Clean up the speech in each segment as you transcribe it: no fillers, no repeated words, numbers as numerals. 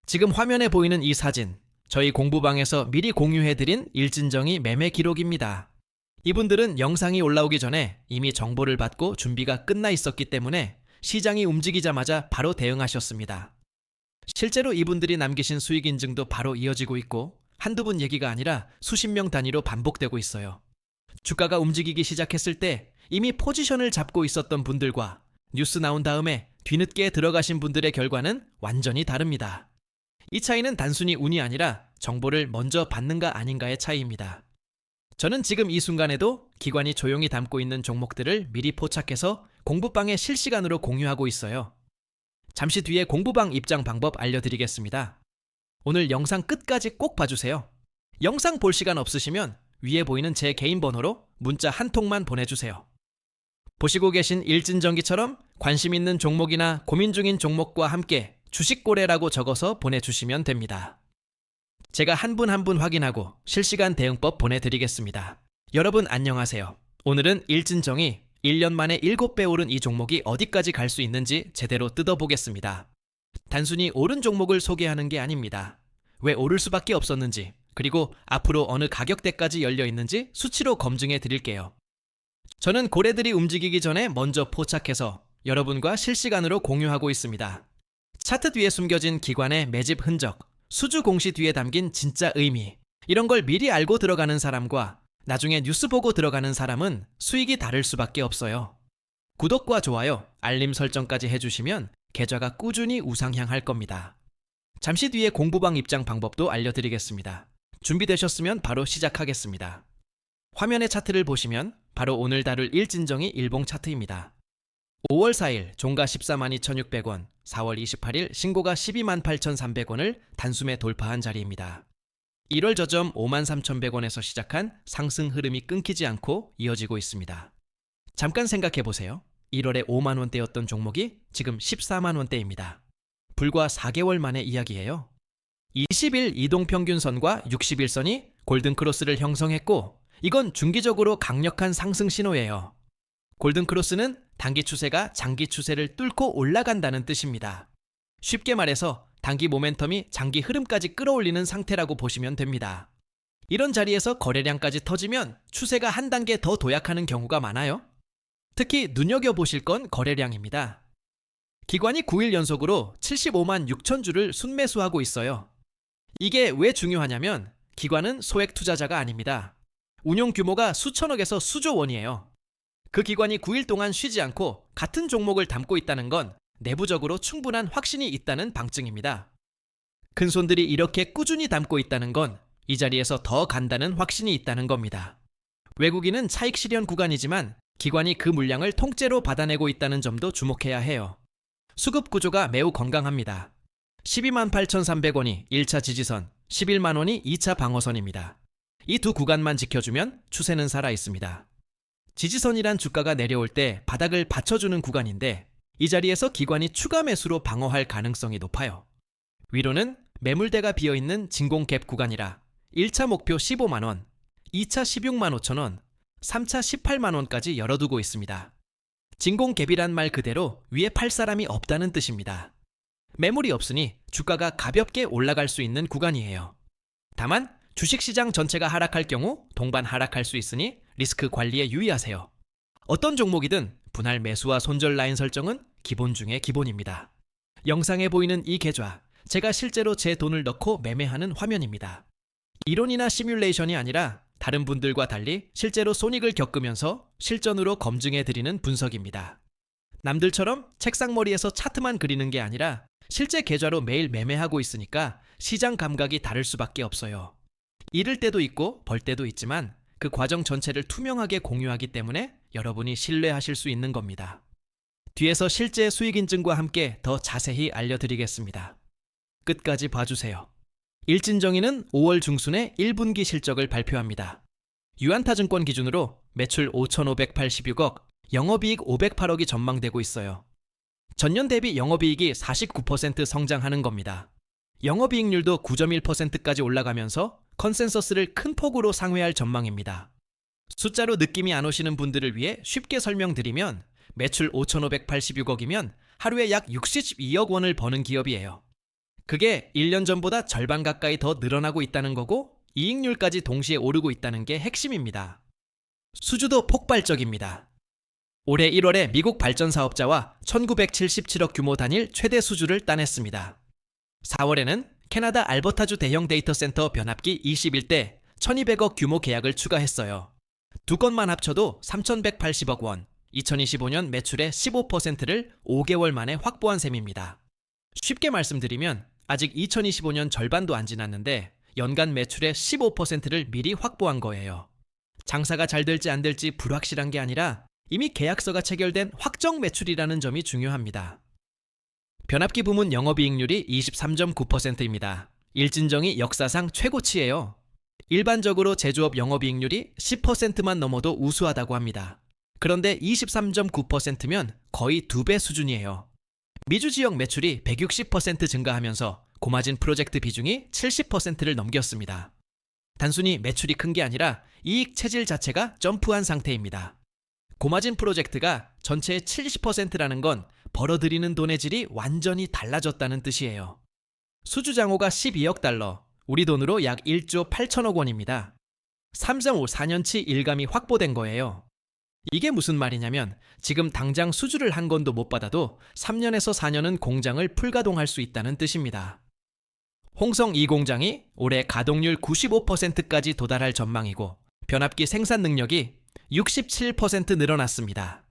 지금 화면에 보이는 이 사진, 저희 공부방에서 미리 공유해드린 일진정이 매매 기록입니다. 이분들은 영상이 올라오기 전에 이미 정보를 받고 준비가 끝나 있었기 때문에 시장이 움직이자마자 바로 대응하셨습니다. 실제로 이분들이 남기신 수익 인증도 바로 이어지고 있고 한두 분 얘기가 아니라 수십 명 단위로 반복되고 있어요. 주가가 움직이기 시작했을 때 이미 포지션을 잡고 있었던 분들과 뉴스 나온 다음에 뒤늦게 들어가신 분들의 결과는 완전히 다릅니다. 이 차이는 단순히 운이 아니라 정보를 먼저 받는가 아닌가의 차이입니다. 저는 지금 이 순간에도 기관이 조용히 담고 있는 종목들을 미리 포착해서 공부방에 실시간으로 공유하고 있어요. 잠시 뒤에 공부방 입장 방법 알려드리겠습니다. 오늘 영상 끝까지 꼭 봐주세요. 영상 볼 시간 없으시면 위에 보이는 제 개인 번호로 문자 한 통만 보내주세요. 보시고 계신 일진전기처럼 관심 있는 종목이나 고민 중인 종목과 함께 주식고래라고 적어서 보내주시면 됩니다. 제가 한 분 한 분 확인하고 실시간 대응법 보내드리겠습니다. 여러분 안녕하세요. 오늘은 일진정이 1년 만에 7배 오른 이 종목이 어디까지 갈 수 있는지 제대로 뜯어보겠습니다. 단순히 오른 종목을 소개하는 게 아닙니다. 왜 오를 수밖에 없었는지, 그리고 앞으로 어느 가격대까지 열려 있는지 수치로 검증해 드릴게요. 저는 고래들이 움직이기 전에 먼저 포착해서 여러분과 실시간으로 공유하고 있습니다. 차트 뒤에 숨겨진 기관의 매집 흔적, 수주 공시 뒤에 담긴 진짜 의미, 이런 걸 미리 알고 들어가는 사람과 나중에 뉴스 보고 들어가는 사람은 수익이 다를 수밖에 없어요. 구독과 좋아요, 알림 설정까지 해주시면 계좌가 꾸준히 우상향할 겁니다. 잠시 뒤에 공부방 입장 방법도 알려드리겠습니다. 준비되셨으면 바로 시작하겠습니다. 화면의 차트를 보시면 바로 오늘 다룰 일진정이 일봉 차트입니다. 5월 4일 종가 142,600원, 4월 28일 신고가 128,300원을 단숨에 돌파한 자리입니다. 1월 저점 53,100원에서 시작한 상승 흐름이 끊기지 않고 이어지고 있습니다. 잠깐 생각해보세요. 1월에 5만원대였던 종목이 지금 14만원대입니다. 불과 4개월 만의 이야기예요. 20일 이동평균선과 60일선이 골든크로스를 형성했고 이건 중기적으로 강력한 상승 신호예요. 골든크로스는 단기 추세가 장기 추세를 뚫고 올라간다는 뜻입니다. 쉽게 말해서 단기 모멘텀이 장기 흐름까지 끌어올리는 상태라고 보시면 됩니다. 이런 자리에서 거래량까지 터지면 추세가 한 단계 더 도약하는 경우가 많아요. 특히 눈여겨보실 건 거래량입니다. 기관이 9일 연속으로 75만 6천 주를 순매수하고 있어요. 이게 왜 중요하냐면 기관은 소액 투자자가 아닙니다. 운용 규모가 수천억에서 수조 원이에요. 그 기관이 9일 동안 쉬지 않고 같은 종목을 담고 있다는 건 내부적으로 충분한 확신이 있다는 방증입니다. 큰손들이 이렇게 꾸준히 담고 있다는 건 이 자리에서 더 간다는 확신이 있다는 겁니다. 외국인은 차익 실현 구간이지만 기관이 그 물량을 통째로 받아내고 있다는 점도 주목해야 해요. 수급 구조가 매우 건강합니다. 128,300원이 1차 지지선, 11만원이 2차 방어선입니다. 이 두 구간만 지켜주면 추세는 살아있습니다. 지지선이란 주가가 내려올 때 바닥을 받쳐주는 구간인데 이 자리에서 기관이 추가 매수로 방어할 가능성이 높아요. 위로는 매물대가 비어있는 진공갭 구간이라 1차 목표 15만원, 2차 16만 5천원, 3차 18만원까지 열어두고 있습니다. 진공갭이란 말 그대로 위에 팔 사람이 없다는 뜻입니다. 매물이 없으니 주가가 가볍게 올라갈 수 있는 구간이에요. 다만 주식시장 전체가 하락할 경우 동반 하락할 수 있으니 리스크 관리에 유의하세요. 어떤 종목이든 분할 매수와 손절 라인 설정은 기본 중에 기본입니다. 영상에 보이는 이 계좌, 제가 실제로 제 돈을 넣고 매매하는 화면입니다. 이론이나 시뮬레이션이 아니라 다른 분들과 달리 실제로 손익을 겪으면서 실전으로 검증해드리는 분석입니다. 남들처럼 책상머리에서 차트만 그리는 게 아니라 실제 계좌로 매일 매매하고 있으니까 시장 감각이 다를 수밖에 없어요. 잃을 때도 있고 벌 때도 있지만 그 과정 전체를 투명하게 공유하기 때문에 여러분이 신뢰하실 수 있는 겁니다. 뒤에서 실제 수익 인증과 함께 더 자세히 알려드리겠습니다. 끝까지 봐주세요. 일진정이는 5월 중순에 1분기 실적을 발표합니다. 유안타증권 기준으로 매출 5,586억, 영업이익 508억이 전망되고 있어요. 전년 대비 영업이익이 49% 성장하는 겁니다. 영업이익률도 9.1%까지 올라가면서 컨센서스를 큰 폭으로 상회할 전망입니다. 숫자로 느낌이 안 오시는 분들을 위해 쉽게 설명드리면 매출 5,586억이면 하루에 약 62억 원을 버는 기업이에요. 그게 1년 전보다 절반 가까이 더 늘어나고 있다는 거고 이익률까지 동시에 오르고 있다는 게 핵심입니다. 수주도 폭발적입니다. 올해 1월에 미국 발전 사업자와 1977억 규모 단일 최대 수주를 따냈습니다. 4월에는 캐나다 알버타주 대형 데이터 센터 변압기 21대 1200억 규모 계약을 추가했어요. 두 건만 합쳐도 3180억 원, 2025년 매출의 15%를 5개월 만에 확보한 셈입니다. 쉽게 말씀드리면 아직 2025년 절반도 안 지났는데 연간 매출의 15%를 미리 확보한 거예요. 장사가 잘 될지 안 될지 불확실한 게 아니라 이미 계약서가 체결된 확정 매출이라는 점이 중요합니다. 변압기 부문 영업이익률이 23.9%입니다. 일진정이 역사상 최고치예요. 일반적으로 제조업 영업이익률이 10%만 넘어도 우수하다고 합니다. 그런데 23.9%면 거의 2배 수준이에요. 미주 지역 매출이 160% 증가하면서 고마진 프로젝트 비중이 70%를 넘겼습니다. 단순히 매출이 큰 게 아니라 이익 체질 자체가 점프한 상태입니다. 고마진 프로젝트가 전체의 70%라는 건 벌어들이는 돈의 질이 완전히 달라졌다는 뜻이에요. 수주장호가 12억 달러, 우리 돈으로 약 1조 8천억 원입니다. 3.54년치 일감이 확보된 거예요. 이게 무슨 말이냐면 지금 당장 수주를 한 건도 못 받아도 3년에서 4년은 공장을 풀가동할 수 있다는 뜻입니다. 홍성 2공장이 올해 가동률 95%까지 도달할 전망이고 변압기 생산 능력이 67% 늘어났습니다.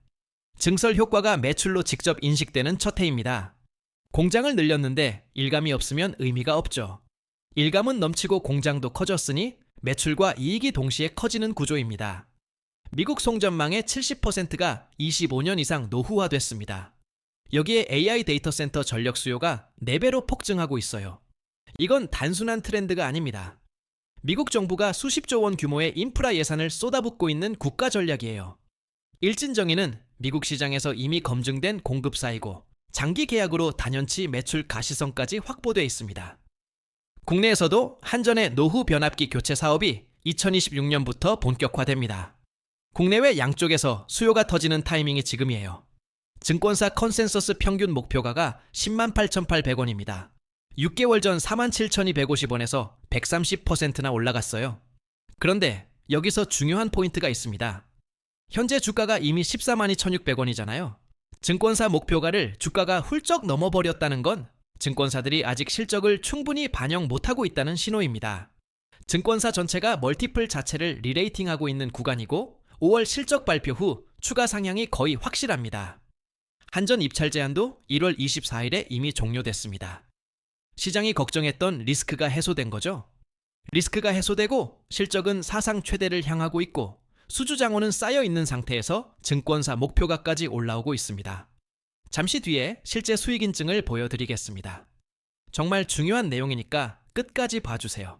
증설 효과가 매출로 직접 인식되는 첫 해입니다. 공장을 늘렸는데 일감이 없으면 의미가 없죠. 일감은 넘치고 공장도 커졌으니 매출과 이익이 동시에 커지는 구조입니다. 미국 송전망의 70%가 25년 이상 노후화됐습니다. 여기에 AI 데이터 센터 전력 수요가 4배로 폭증하고 있어요. 이건 단순한 트렌드가 아닙니다. 미국 정부가 수십조 원 규모의 인프라 예산을 쏟아붓고 있는 국가 전략이에요. 일진정의는 미국 시장에서 이미 검증된 공급사이고 장기 계약으로 단연치 매출 가시성까지 확보돼 있습니다. 국내에서도 한전의 노후 변압기 교체 사업이 2026년부터 본격화됩니다. 국내외 양쪽에서 수요가 터지는 타이밍이 지금이에요. 증권사 컨센서스 평균 목표가가 108,800원입니다. 6개월 전 47,250원에서 130%나 올라갔어요. 그런데 여기서 중요한 포인트가 있습니다. 현재 주가가 이미 141,600원이잖아요. 증권사 목표가를 주가가 훌쩍 넘어버렸다는 건 증권사들이 아직 실적을 충분히 반영 못하고 있다는 신호입니다. 증권사 전체가 멀티플 자체를 리레이팅하고 있는 구간이고 5월 실적 발표 후 추가 상향이 거의 확실합니다. 한전 입찰 제한도 1월 24일에 이미 종료됐습니다. 시장이 걱정했던 리스크가 해소된 거죠. 리스크가 해소되고 실적은 사상 최대를 향하고 있고 수주장호는 쌓여있는 상태에서 증권사 목표가까지 올라오고 있습니다. 잠시 뒤에 실제 수익 인증을 보여드리겠습니다. 정말 중요한 내용이니까 끝까지 봐주세요.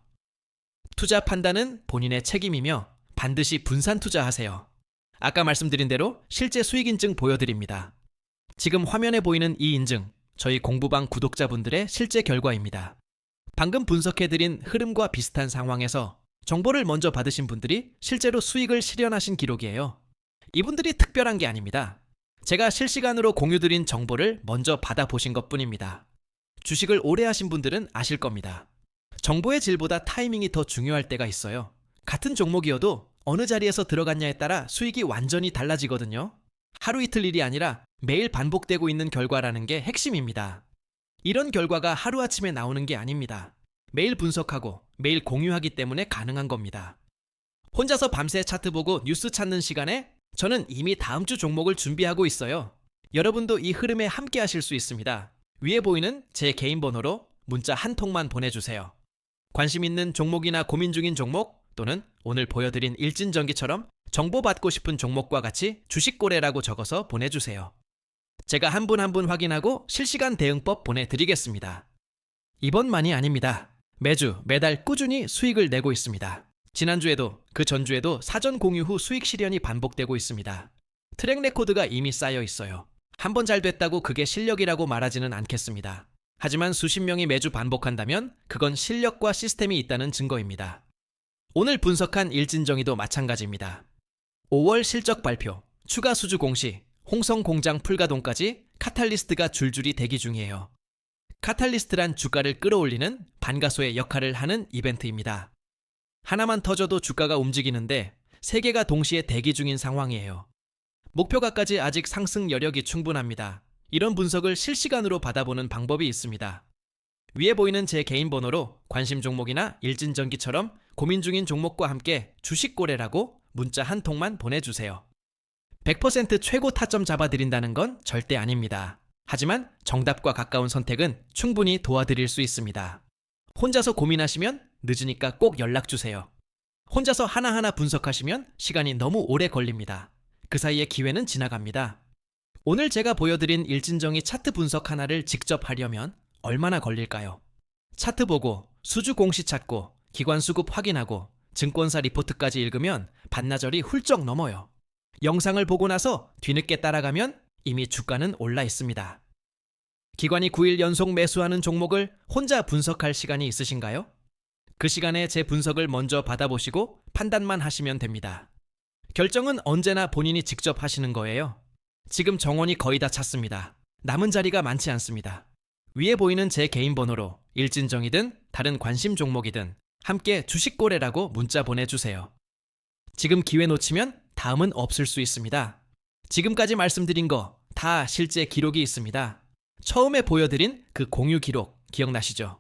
투자 판단은 본인의 책임이며 반드시 분산 투자하세요. 아까 말씀드린 대로 실제 수익 인증 보여드립니다. 지금 화면에 보이는 이 인증, 저희 공부방 구독자분들의 실제 결과입니다. 방금 분석해드린 흐름과 비슷한 상황에서 정보를 먼저 받으신 분들이 실제로 수익을 실현하신 기록이에요. 이분들이 특별한 게 아닙니다. 제가 실시간으로 공유드린 정보를 먼저 받아보신 것뿐입니다. 주식을 오래 하신 분들은 아실 겁니다. 정보의 질보다 타이밍이 더 중요할 때가 있어요. 같은 종목이어도 어느 자리에서 들어갔냐에 따라 수익이 완전히 달라지거든요. 하루 이틀 일이 아니라 매일 반복되고 있는 결과라는 게 핵심입니다. 이런 결과가 하루아침에 나오는 게 아닙니다. 매일 분석하고 매일 공유하기 때문에 가능한 겁니다. 혼자서 밤새 차트 보고 뉴스 찾는 시간에 저는 이미 다음 주 종목을 준비하고 있어요. 여러분도 이 흐름에 함께 하실 수 있습니다. 위에 보이는 제 개인 번호로 문자 한 통만 보내주세요. 관심 있는 종목이나 고민 중인 종목 또는 오늘 보여드린 일진전기처럼 정보받고 싶은 종목과 같이 주식거래라고 적어서 보내주세요. 제가 한 분 한 분 확인하고 실시간 대응법 보내드리겠습니다. 이번만이 아닙니다. 매주 매달 꾸준히 수익을 내고 있습니다. 지난주에도 그 전주에도 사전 공유 후 수익 실현이 반복되고 있습니다. 트랙 레코드가 이미 쌓여 있어요. 한 번 잘 됐다고 그게 실력이라고 말하지는 않겠습니다. 하지만 수십 명이 매주 반복한다면 그건 실력과 시스템이 있다는 증거입니다. 오늘 분석한 일진정의도 마찬가지입니다. 5월 실적 발표, 추가 수주 공시, 홍성 공장 풀가동까지 카탈리스트가 줄줄이 대기 중이에요. 카탈리스트란 주가를 끌어올리는 반가소의 역할을 하는 이벤트입니다. 하나만 터져도 주가가 움직이는데 3개가 동시에 대기 중인 상황이에요. 목표가까지 아직 상승 여력이 충분합니다. 이런 분석을 실시간으로 받아보는 방법이 있습니다. 위에 보이는 제 개인 번호로 관심 종목이나 일진전기처럼 고민 중인 종목과 함께 주식거래라고 문자 한 통만 보내주세요. 100% 최고 타점 잡아드린다는 건 절대 아닙니다. 하지만 정답과 가까운 선택은 충분히 도와드릴 수 있습니다. 혼자서 고민하시면 늦으니까 꼭 연락주세요. 혼자서 하나하나 분석하시면 시간이 너무 오래 걸립니다. 그 사이에 기회는 지나갑니다. 오늘 제가 보여드린 일진정이 차트 분석 하나를 직접 하려면 얼마나 걸릴까요? 차트 보고, 수주 공시 찾고, 기관 수급 확인하고, 증권사 리포트까지 읽으면 반나절이 훌쩍 넘어요. 영상을 보고 나서 뒤늦게 따라가면 이미 주가는 올라 있습니다. 기관이 9일 연속 매수하는 종목을 혼자 분석할 시간이 있으신가요? 그 시간에 제 분석을 먼저 받아보시고 판단만 하시면 됩니다. 결정은 언제나 본인이 직접 하시는 거예요. 지금 정원이 거의 다 찼습니다. 남은 자리가 많지 않습니다. 위에 보이는 제 개인 번호로 일진정이든 다른 관심 종목이든 함께 주식거래라고 문자 보내주세요. 지금 기회 놓치면 다음은 없을 수 있습니다. 지금까지 말씀드린 거 다 실제 기록이 있습니다. 처음에 보여드린 그 공유 기록 기억나시죠?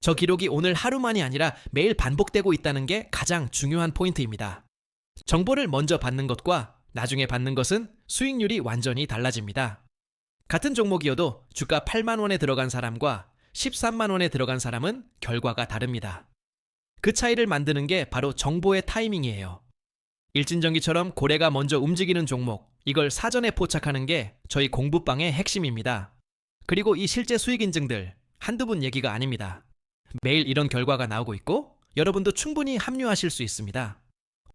저 기록이 오늘 하루만이 아니라 매일 반복되고 있다는 게 가장 중요한 포인트입니다. 정보를 먼저 받는 것과 나중에 받는 것은 수익률이 완전히 달라집니다. 같은 종목이어도 주가 8만 원에 들어간 사람과 13만 원에 들어간 사람은 결과가 다릅니다. 그 차이를 만드는 게 바로 정보의 타이밍이에요. 일진전기처럼 고래가 먼저 움직이는 종목, 이걸 사전에 포착하는 게 저희 공부방의 핵심입니다. 그리고 이 실제 수익 인증들 한두 분 얘기가 아닙니다. 매일 이런 결과가 나오고 있고 여러분도 충분히 합류하실 수 있습니다.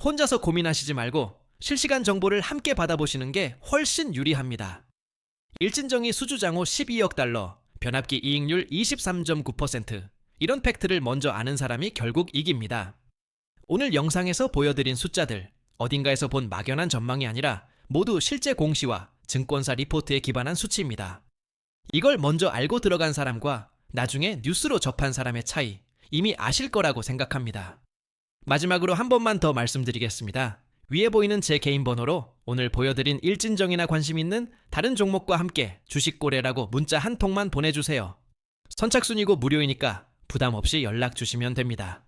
혼자서 고민하시지 말고 실시간 정보를 함께 받아보시는 게 훨씬 유리합니다. 일진정이 수주장호 12억 달러, 변압기 이익률 23.9%, 이런 팩트를 먼저 아는 사람이 결국 이깁니다. 오늘 영상에서 보여드린 숫자들, 어딘가에서 본 막연한 전망이 아니라 모두 실제 공시와 증권사 리포트에 기반한 수치입니다. 이걸 먼저 알고 들어간 사람과 나중에 뉴스로 접한 사람의 차이, 이미 아실 거라고 생각합니다. 마지막으로 한 번만 더 말씀드리겠습니다. 위에 보이는 제 개인 번호로 오늘 보여드린 일진정이나 관심 있는 다른 종목과 함께 주식거래라고 문자 한 통만 보내주세요. 선착순이고 무료이니까 부담 없이 연락 주시면 됩니다.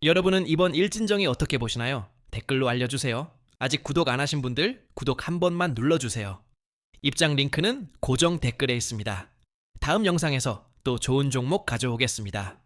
여러분은 이번 일진정이 어떻게 보시나요? 댓글로 알려주세요. 아직 구독 안 하신 분들 구독 한 번만 눌러주세요. 입장 링크는 고정 댓글에 있습니다. 다음 영상에서 또 좋은 종목 가져오겠습니다.